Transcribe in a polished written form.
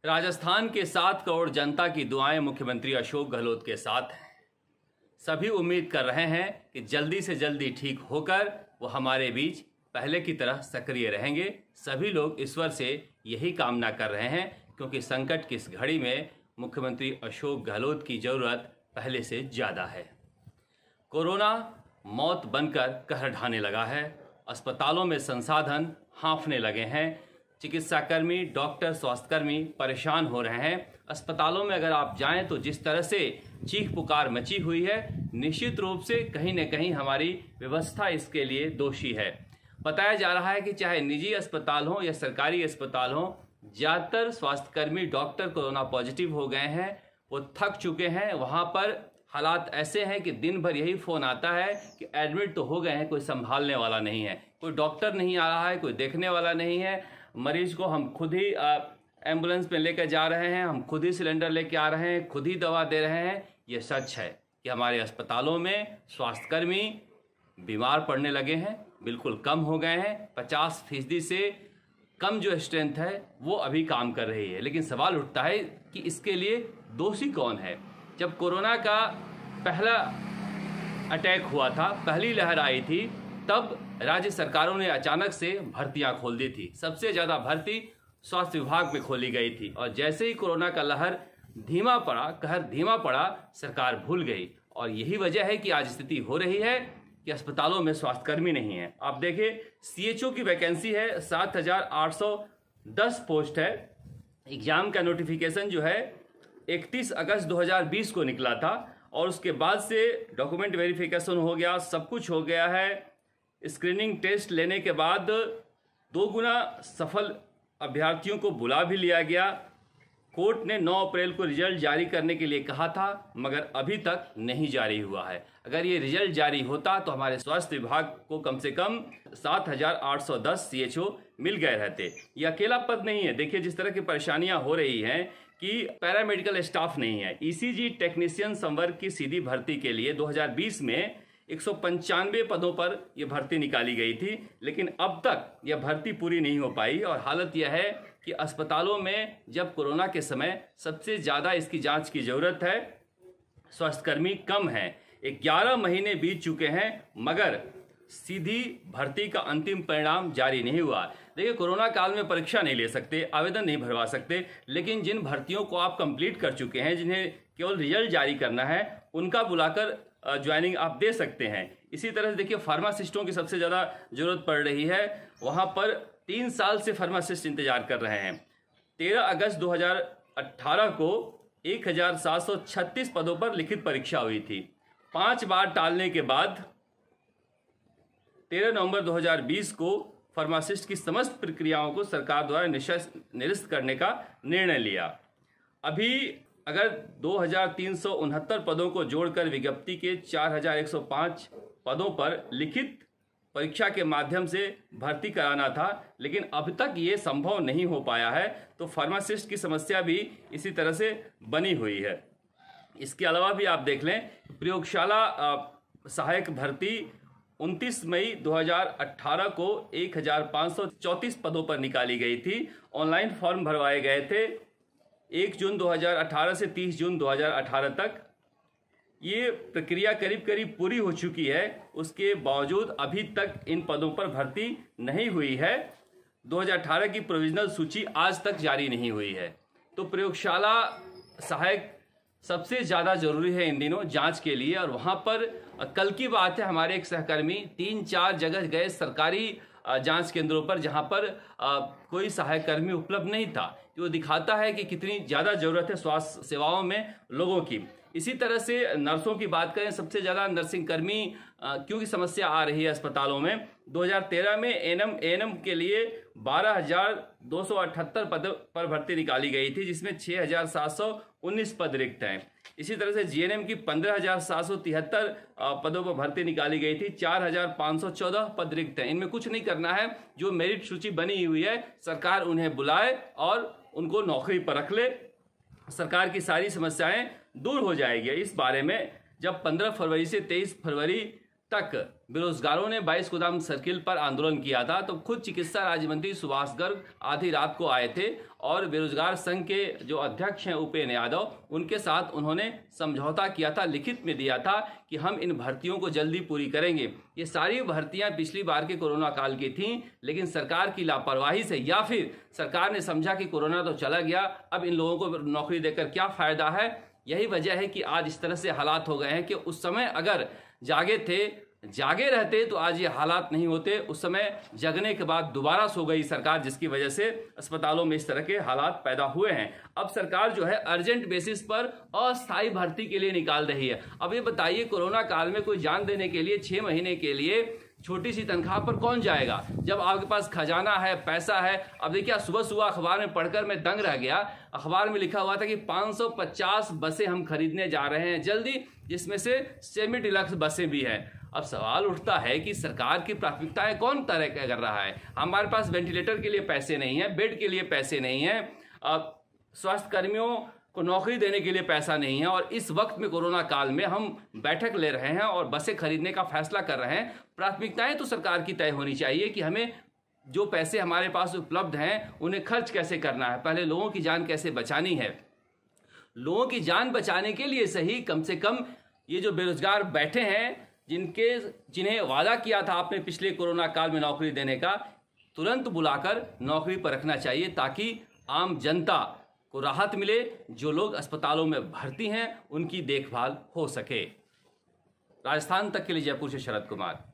राजस्थान के 7 करोड़ जनता की दुआएं मुख्यमंत्री अशोक गहलोत के साथ हैं। सभी उम्मीद कर रहे हैं कि जल्दी से जल्दी ठीक होकर वो हमारे बीच पहले की तरह सक्रिय रहेंगे। सभी लोग ईश्वर से यही कामना कर रहे हैं, क्योंकि संकट की इस घड़ी में मुख्यमंत्री अशोक गहलोत की ज़रूरत पहले से ज़्यादा है। कोरोना मौत बनकर कहर ढाने लगा है। अस्पतालों में संसाधन हाँफने लगे हैं। चिकित्साकर्मी, डॉक्टर, स्वास्थ्यकर्मी परेशान हो रहे हैं। अस्पतालों में अगर आप जाएं तो जिस तरह से चीख पुकार मची हुई है, निश्चित रूप से कहीं न कहीं हमारी व्यवस्था इसके लिए दोषी है। बताया जा रहा है कि चाहे निजी अस्पताल हो या सरकारी अस्पताल हो, ज़्यादातर स्वास्थ्यकर्मी, डॉक्टर कोरोना पॉजिटिव हो गए हैं। वो थक चुके हैं। वहाँ पर हालात ऐसे हैं कि दिन भर यही फ़ोन आता है कि एडमिट तो हो गए हैं, कोई संभालने वाला नहीं है, कोई डॉक्टर नहीं आ रहा है, कोई देखने वाला नहीं है। मरीज को हम खुद ही एम्बुलेंस में लेकर जा रहे हैं, हम खुद ही सिलेंडर लेके आ रहे हैं, खुद ही दवा दे रहे हैं। ये सच है कि हमारे अस्पतालों में स्वास्थ्यकर्मी बीमार पड़ने लगे हैं, बिल्कुल कम हो गए हैं। 50% से कम जो स्ट्रेंथ है वो अभी काम कर रही है। लेकिन सवाल उठता है कि इसके लिए दोषी कौन है। जब कोरोना का पहला अटैक हुआ था, पहली लहर आई थी, तब राज्य सरकारों ने अचानक से भर्तियां खोल दी थी। सबसे ज़्यादा भर्ती स्वास्थ्य विभाग में खोली गई थी। और जैसे ही कोरोना का लहर कहर धीमा पड़ा, सरकार भूल गई। और यही वजह है कि आज स्थिति हो रही है कि अस्पतालों में स्वास्थ्यकर्मी नहीं है। आप देखिए, CHO की वैकेंसी है 7,810 पोस्ट है। एग्जाम का नोटिफिकेशन जो है 31 अगस्त 2020 को निकला था, और उसके बाद से डॉक्यूमेंट वेरिफिकेशन हो गया, सब कुछ हो गया है। स्क्रीनिंग टेस्ट लेने के बाद 2 गुना सफल अभ्यर्थियों को बुला भी लिया गया। कोर्ट ने 9 अप्रैल को रिजल्ट जारी करने के लिए कहा था, मगर अभी तक नहीं जारी हुआ है। अगर ये रिजल्ट जारी होता तो हमारे स्वास्थ्य विभाग को कम से कम 7,810 CHO मिल गए रहते। ये अकेला पद नहीं है। देखिए, जिस तरह की परेशानियां हो रही हैं कि पैरामेडिकल स्टाफ नहीं है। ECG टेक्नीशियन संवर्ग की सीधी भर्ती के लिए 2020 में 195 पदों पर यह भर्ती निकाली गई थी, लेकिन अब तक यह भर्ती पूरी नहीं हो पाई। और हालत यह है कि अस्पतालों में जब कोरोना के समय सबसे ज़्यादा इसकी जांच की ज़रूरत है, स्वास्थ्यकर्मी कम हैं। 11 महीने बीत चुके हैं, मगर सीधी भर्ती का अंतिम परिणाम जारी नहीं हुआ। देखिए, कोरोना काल में परीक्षा नहीं ले सकते, आवेदन नहीं भरवा सकते, लेकिन जिन भर्तियों को आप कंप्लीट कर चुके हैं, जिन्हें केवल रिजल्ट जारी करना है, उनका बुलाकर ज्वाइनिंग आप दे सकते हैं। इसी तरह से देखिए, फार्मासिस्टों की सबसे ज़्यादा जरूरत पड़ रही है। वहाँ पर 3 साल से फार्मासिस्ट इंतजार कर रहे हैं। 13 अगस्त 2018 को 1,736 पदों पर लिखित परीक्षा हुई थी। 5 बार टालने के बाद 13 नवंबर 2020 को फार्मासिस्ट की समस्त प्रक्रियाओं को सरकार द्वारा निरस्त करने का निर्णय लिया। अभी अगर 2,369 पदों को जोड़कर विज्ञप्ति के 4,105 पदों पर लिखित परीक्षा के माध्यम से भर्ती कराना था, लेकिन अब तक ये संभव नहीं हो पाया है। तो फार्मासिस्ट की समस्या भी इसी तरह से बनी हुई है। इसके अलावा भी आप देख लें, प्रयोगशाला सहायक भर्ती 29 मई 2018 को 1,534 पदों पर निकाली गई थी। ऑनलाइन फॉर्म भरवाए गए थे 1 जून 2018 से 30 जून 2018 तक। ये प्रक्रिया करीब करीब पूरी हो चुकी है। उसके बावजूद अभी तक इन पदों पर भर्ती नहीं हुई है। 2018 की प्रोविजनल सूची आज तक जारी नहीं हुई है। तो प्रयोगशाला सहायक सबसे ज़्यादा ज़रूरी है इन दिनों जांच के लिए। और वहाँ पर कल की बात है, हमारे एक सहकर्मी 3-4 जगह गए सरकारी जांच केंद्रों पर, जहां पर कोई सहायक कर्मी उपलब्ध नहीं था। वो दिखाता है कि कितनी ज़्यादा ज़रूरत है स्वास्थ्य सेवाओं में लोगों की। इसी तरह से नर्सों की बात करें, सबसे ज़्यादा नर्सिंग कर्मी क्योंकि समस्या आ रही है अस्पतालों में। 2013 में ANM के लिए 12,278 पद पर भर्ती निकाली गई थी, जिसमें 6,719 पद रिक्त हैं। इसी तरह से GNM की 15,773 पदों पर भर्ती निकाली गई थी, 4,514 पद रिक्त हैं। इनमें कुछ नहीं करना है, जो मेरिट सूची बनी हुई है सरकार उन्हें बुलाए और उनको नौकरी पर रख ले। सरकार की सारी समस्याएं दूर हो जाएगी। इस बारे में जब 15 फरवरी से 23 फरवरी तक बेरोजगारों ने 22 गोदाम सर्किल पर आंदोलन किया था, तो खुद चिकित्सा राज्य मंत्री सुभाष गर्ग आधी रात को आए थे और बेरोजगार संघ के जो अध्यक्ष हैं उपेंद्र यादव, उनके साथ उन्होंने समझौता किया था, लिखित में दिया था कि हम इन भर्तियों को जल्दी पूरी करेंगे। ये सारी भर्तियां पिछली बार के कोरोना काल की थीं, लेकिन सरकार की लापरवाही से या फिर सरकार ने समझा कि कोरोना तो चला गया, अब इन लोगों को नौकरी देकर क्या फायदा है। यही वजह है कि आज इस तरह से हालात हो गए हैं कि उस समय अगर जागे रहते तो आज ये हालात नहीं होते। उस समय जगने के बाद दोबारा सो गई सरकार, जिसकी वजह से अस्पतालों में इस तरह के हालात पैदा हुए हैं। अब सरकार जो है अर्जेंट बेसिस पर अस्थायी भर्ती के लिए निकाल रही है। अब ये बताइए, कोरोना काल में कोई जान देने के लिए 6 महीने के लिए छोटी सी तनख्वाह पर कौन जाएगा, जब आपके पास खजाना है, पैसा है। अब देखिए, सुबह सुबह अखबार में पढ़कर मैं दंग रह गया। अखबार में लिखा हुआ था कि 550 बसें हम खरीदने जा रहे हैं जल्दी, जिसमें से सेमी डिलक्स बसें भी हैं। अब सवाल उठता है कि सरकार की प्राथमिकताएं कौन तय कर रहा है। हमारे पास वेंटिलेटर के लिए पैसे नहीं है, बेड के लिए पैसे नहीं है, स्वास्थ्य कर्मियों को नौकरी देने के लिए पैसा नहीं है, और इस वक्त में कोरोना काल में हम बैठक ले रहे हैं और बसें खरीदने का फैसला कर रहे हैं। प्राथमिकताएं तो सरकार की तय होनी चाहिए कि हमें जो पैसे हमारे पास उपलब्ध हैं उन्हें खर्च कैसे करना है, पहले लोगों की जान कैसे बचानी है। लोगों की जान बचाने के लिए सही, कम से कम ये जो बेरोजगार बैठे हैं, जिन्हें वादा किया था आपने पिछले कोरोना काल में नौकरी देने का, तुरंत बुलाकर नौकरी पर रखना चाहिए, ताकि आम जनता को राहत मिले। जो लोग अस्पतालों में भर्ती हैं उनकी देखभाल हो सके। राजस्थान तक के लिए जयपुर से शरद कुमार।